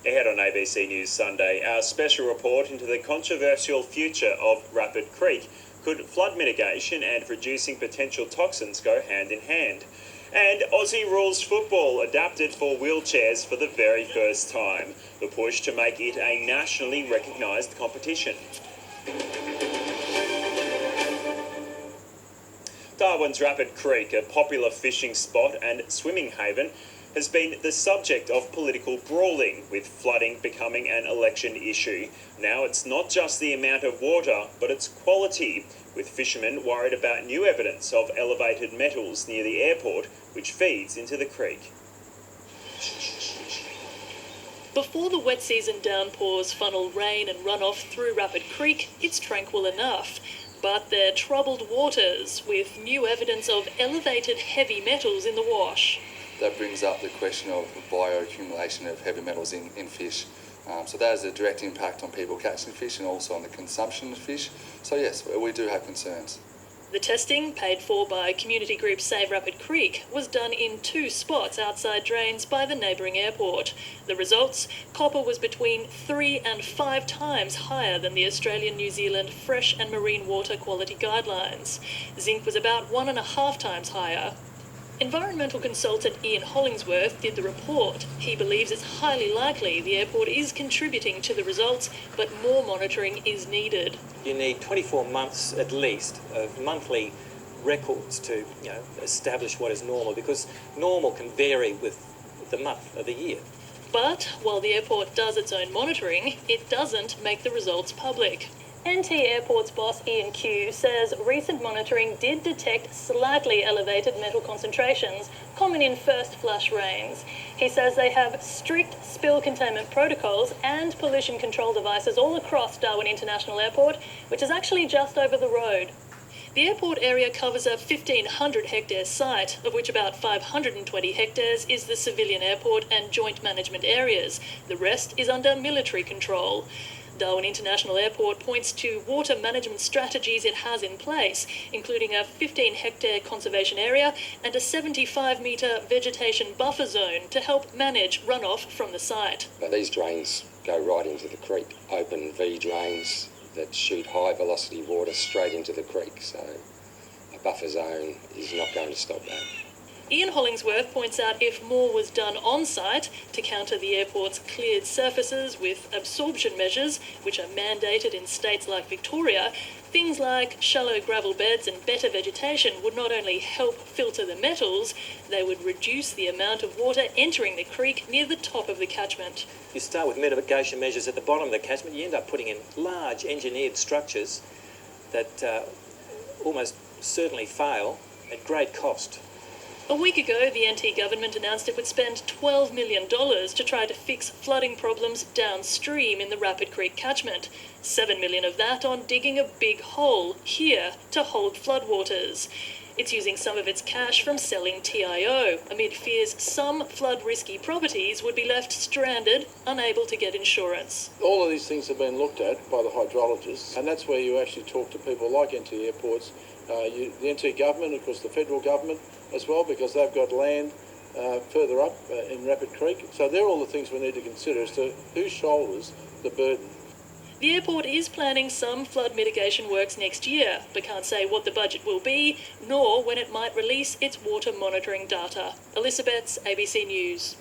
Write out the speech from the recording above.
Ahead on ABC News Sunday, our special report into the controversial future of Rapid Creek. Could flood mitigation and reducing potential toxins go hand in hand? And Aussie rules football adapted for wheelchairs for the very first time. The push to make it a nationally recognised competition. Darwin's Rapid Creek, a popular fishing spot and swimming haven, has been the subject of political brawling, with flooding becoming an election issue. Now it's not just the amount of water, but its quality, with fishermen worried about new evidence of elevated metals near the airport, which feeds into the creek. Before the wet season downpours funnel rain and runoff through Rapid Creek, it's tranquil enough. But they're troubled waters, with new evidence of elevated heavy metals in the wash. That brings up the question of bioaccumulation of heavy metals in fish. So that has a direct impact on people catching fish and also on the consumption of fish. So yes, we do have concerns. The testing, paid for by community group Save Rapid Creek, was done in 2 spots outside drains by the neighbouring airport. The results? Copper was between 3 and 5 times higher than the Australian-New Zealand Fresh and Marine Water Quality Guidelines. Zinc was about 1.5 times higher. Environmental consultant Ian Hollingsworth did the report. He believes it's highly likely the airport is contributing to the results, but more monitoring is needed. You need 24 months at least of monthly records to establish what is normal, because normal can vary with the month of the year. But while the airport does its own monitoring, it doesn't make the results public. NT Airport's boss Ian Q says recent monitoring did detect slightly elevated metal concentrations, common in first flush rains. He says they have strict spill containment protocols and pollution control devices all across Darwin International Airport, which is actually just over the road. The airport area covers a 1,500 hectare site, of which about 520 hectares is the civilian airport and joint management areas. The rest is under military control. Darwin International Airport points to water management strategies it has in place, including a 15-hectare conservation area and a 75-metre vegetation buffer zone to help manage runoff from the site. But these drains go right into the creek, open V drains that shoot high-velocity water straight into the creek, so a buffer zone is not going to stop that. Ian Hollingsworth points out if more was done on-site to counter the airport's cleared surfaces with absorption measures, which are mandated in states like Victoria, things like shallow gravel beds and better vegetation would not only help filter the metals, they would reduce the amount of water entering the creek near the top of the catchment. You start with mitigation measures at the bottom of the catchment, you end up putting in large engineered structures that almost certainly fail at great cost. A week ago, the NT government announced it would spend $12 million to try to fix flooding problems downstream in the Rapid Creek catchment. $7 million of that on digging a big hole here to hold floodwaters. It's using some of its cash from selling TIO, amid fears some flood-risky properties would be left stranded, unable to get insurance. All of these things have been looked at by the hydrologists, and that's where you actually talk to people like NT Airports, the NT government, of course the federal government as well, because they've got land further up in Rapid Creek. So they're all the things we need to consider as to who shoulders the burden. The airport is planning some flood mitigation works next year, but can't say what the budget will be, nor when it might release its water monitoring data. Elizabeth's ABC News.